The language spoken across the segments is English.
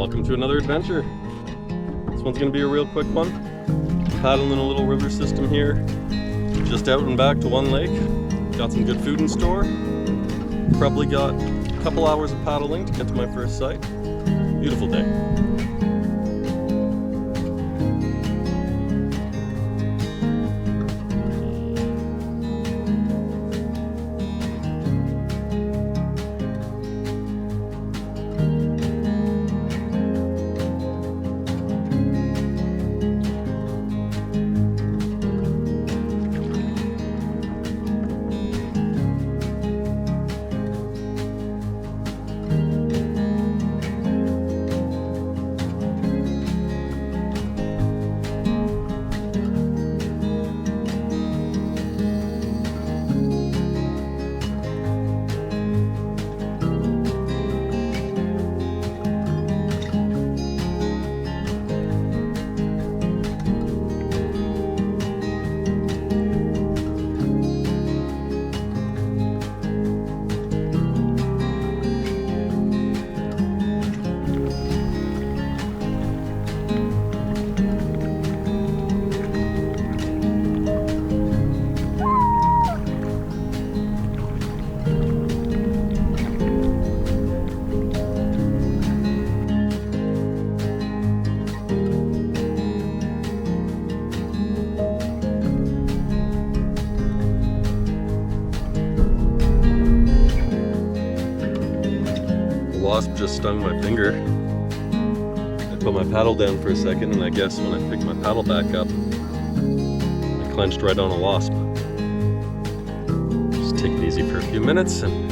Welcome to another adventure. This one's going to be a real quick one. Paddling a little river system here. Just out and back to one lake. Got some good food in store. Probably got a couple hours of paddling to get to my first site. Beautiful day. Wasp just stung my finger. I put my paddle down for a second, and I guess when I picked my paddle back up, I clenched right on a wasp. Just take it easy for a few minutes and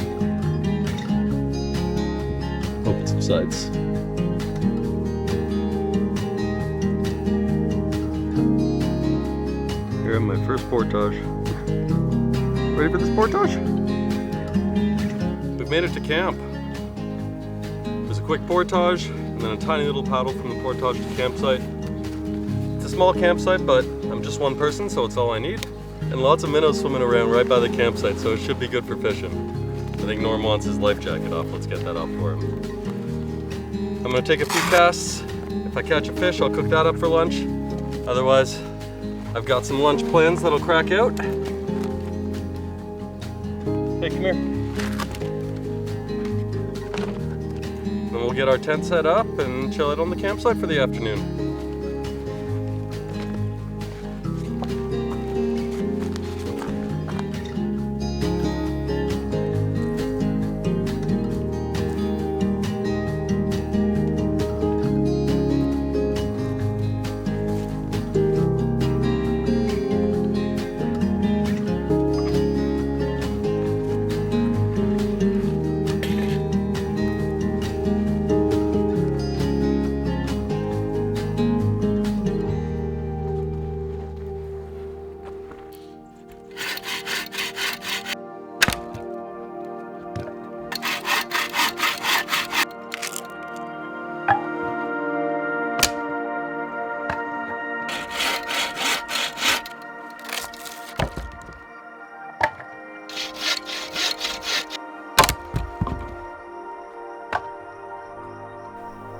hope it subsides. Here at my first portage. Ready for this portage? We've made it to camp. Quick portage and then a tiny little paddle from the portage to campsite. It's a small campsite, but I'm just one person, so it's all I need. And lots of minnows swimming around right by the campsite, so it should be good for fishing. I think Norm wants his life jacket off. Let's get that off for him. I'm gonna take a few casts. If I catch a fish, I'll cook that up for lunch. Otherwise, I've got some lunch plans that'll crack out. Hey, come here. Then we'll get our tent set up and chill out on the campsite for the afternoon.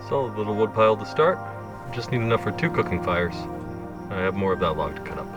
Solid little wood pile to start. Just need enough for 2 cooking fires. I have more of that log to cut up.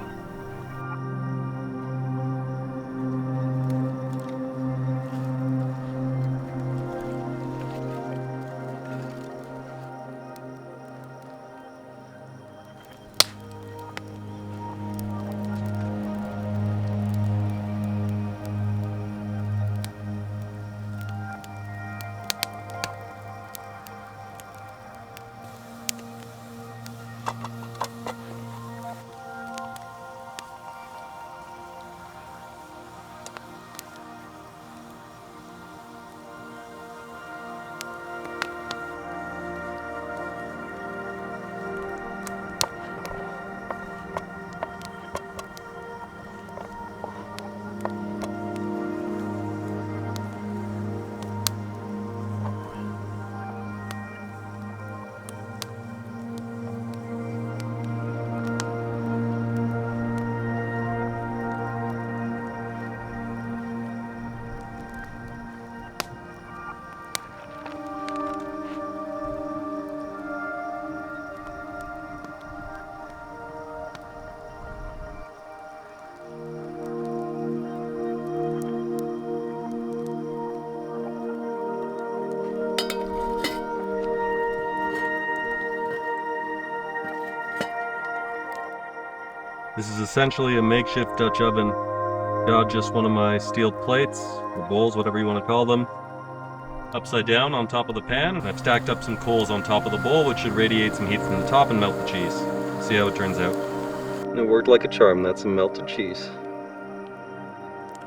This is essentially a makeshift Dutch oven. Got just one of my steel plates, or bowls, whatever you want to call them, upside down on top of the pan. I've stacked up some coals on top of the bowl, which should radiate some heat from the top and melt the cheese. See how it turns out. And it worked like a charm. That's some melted cheese.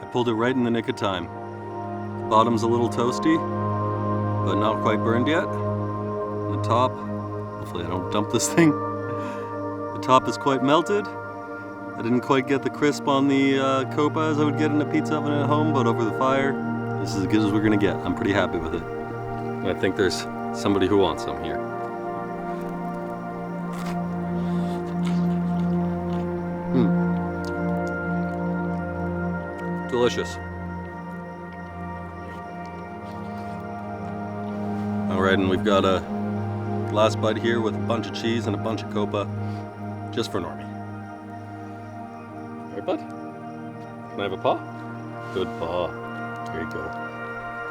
I pulled it right in the nick of time. Bottom's a little toasty, but not quite burned yet. And the top, hopefully I don't dump this thing. The top is quite melted. I didn't quite get the crisp on the copa as I would get in a pizza oven at home, but over the fire, this is as good as we're gonna get. I'm pretty happy with it. And I think there's somebody who wants some here. Delicious. All right, and we've got a last bite here with a bunch of cheese and a bunch of copa, just for Normie. Hey, bud. Can I have a paw? Good paw. There you go.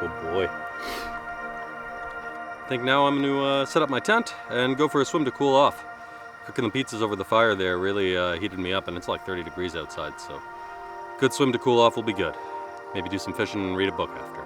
Good boy. I think now I'm going to set up my tent and go for a swim to cool off. Cooking the pizzas over the fire there really heated me up, and it's like 30 degrees outside, so good swim to cool off will be good. Maybe do some fishing and read a book after.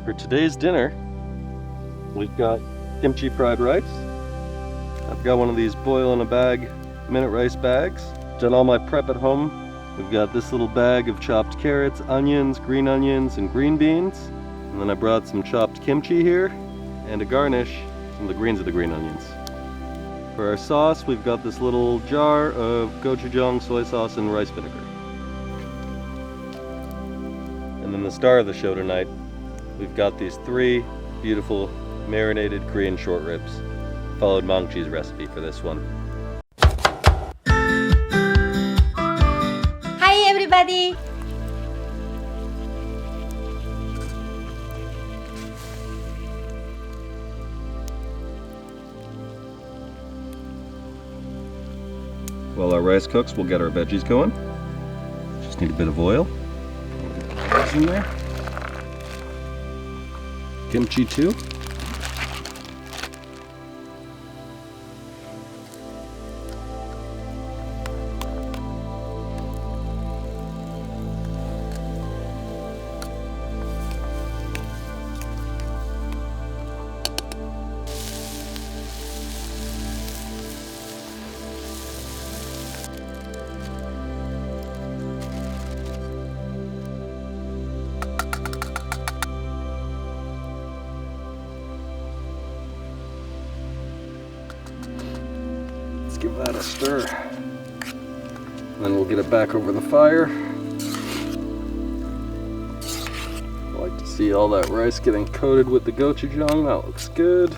For today's dinner, we've got kimchi fried rice. I've got one of these boil in a bag minute rice bags. Done all my prep at home. We've got this little bag of chopped carrots, onions, and green beans. And then I brought some chopped kimchi here and a garnish, some of the greens of the green onions. For our sauce, we've got this little jar of gochujang soy sauce and rice vinegar. And then the star of the show tonight, we've got these 3 beautiful marinated Korean short ribs. Followed Mangchi's recipe for this one. Hi everybody! While our rice cooks, we'll get our veggies going. Just need a bit of oil. Get the veggies in there. Kimchi too. that a stir. Then we'll get it back over the fire. I like to see all that rice getting coated with the gochujang. That looks good.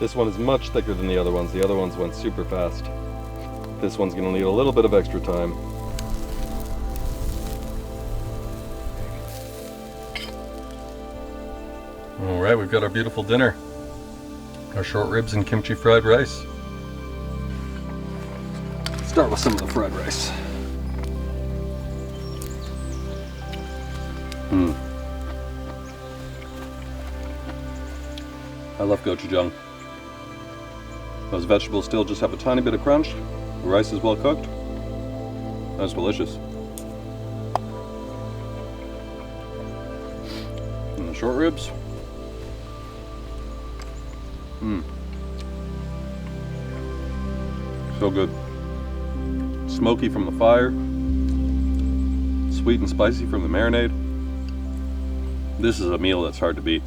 This one is much thicker than the other ones. The other ones went super fast. This one's gonna need a little bit of extra time. All right, we've got our beautiful dinner. Our short ribs and kimchi fried rice. Start with some of the fried rice. I love gochujang. Those vegetables still just have a tiny bit of crunch. The rice is well cooked. That's delicious. And the short ribs. So good. Smoky from the fire. Sweet and spicy from the marinade. This is a meal that's hard to beat.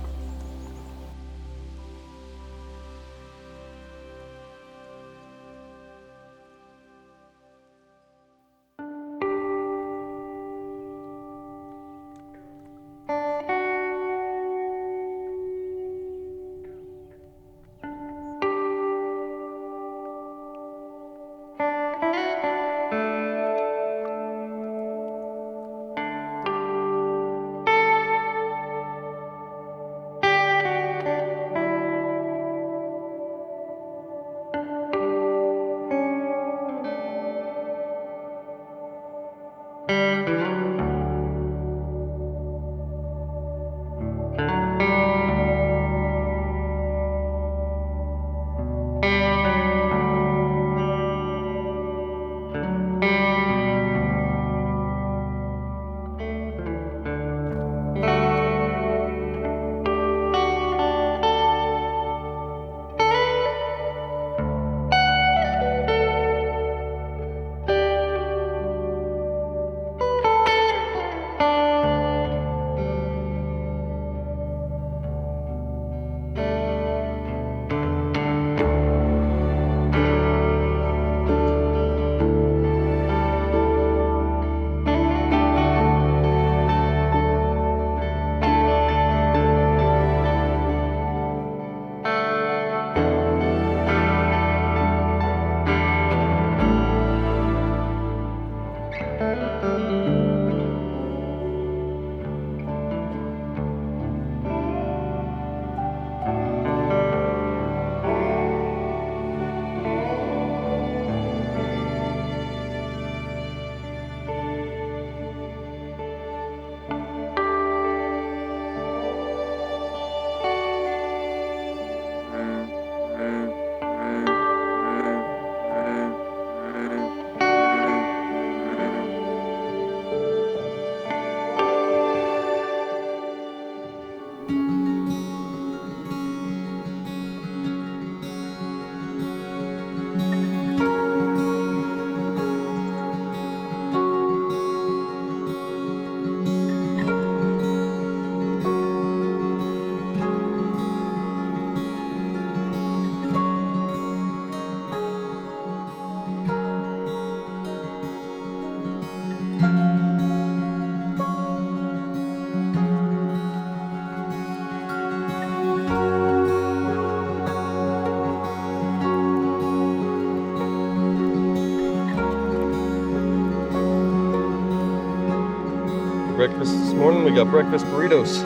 Breakfast this morning, we got breakfast burritos.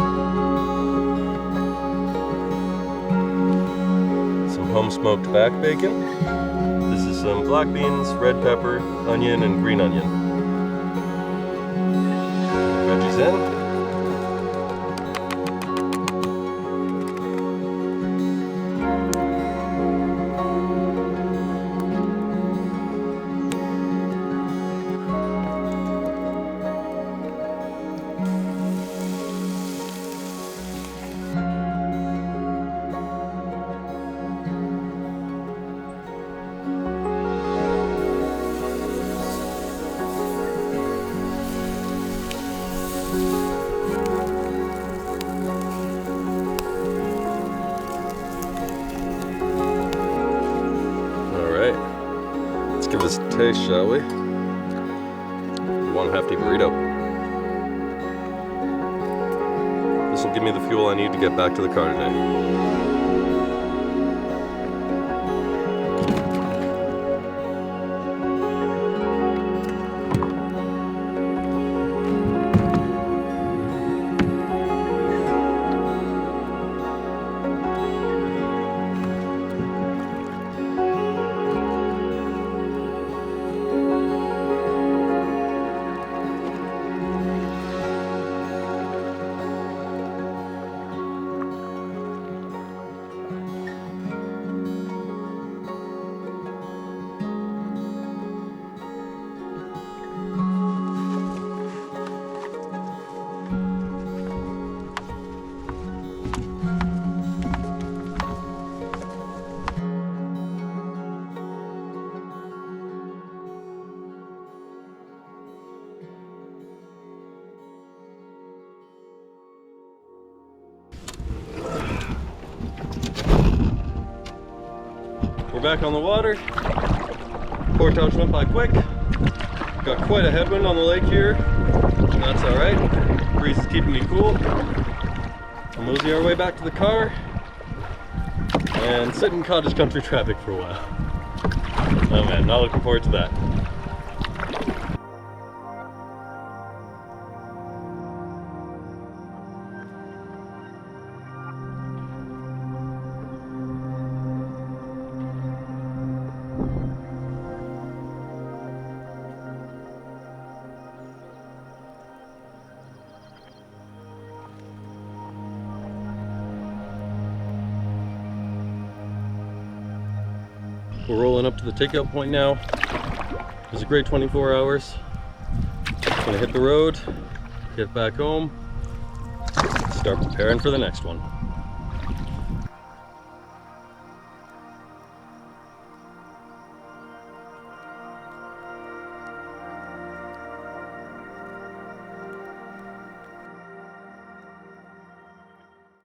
Some home smoked back bacon. This is some black beans, red pepper, onion, and green onion. Veggies in. Let's give this a taste, shall we? One hefty burrito. This will give me the fuel I need to get back to the car today. We're back on the water. Portage went by quick. Got quite a headwind on the lake here. That's all right. Breeze is keeping me cool. We'll mosey our way back to the car and sit in cottage country traffic for a while. Oh man, not looking forward to that. We're rolling up to the takeout point now. It was a great 24 hours. Gonna hit the road, get back home, start preparing for the next one.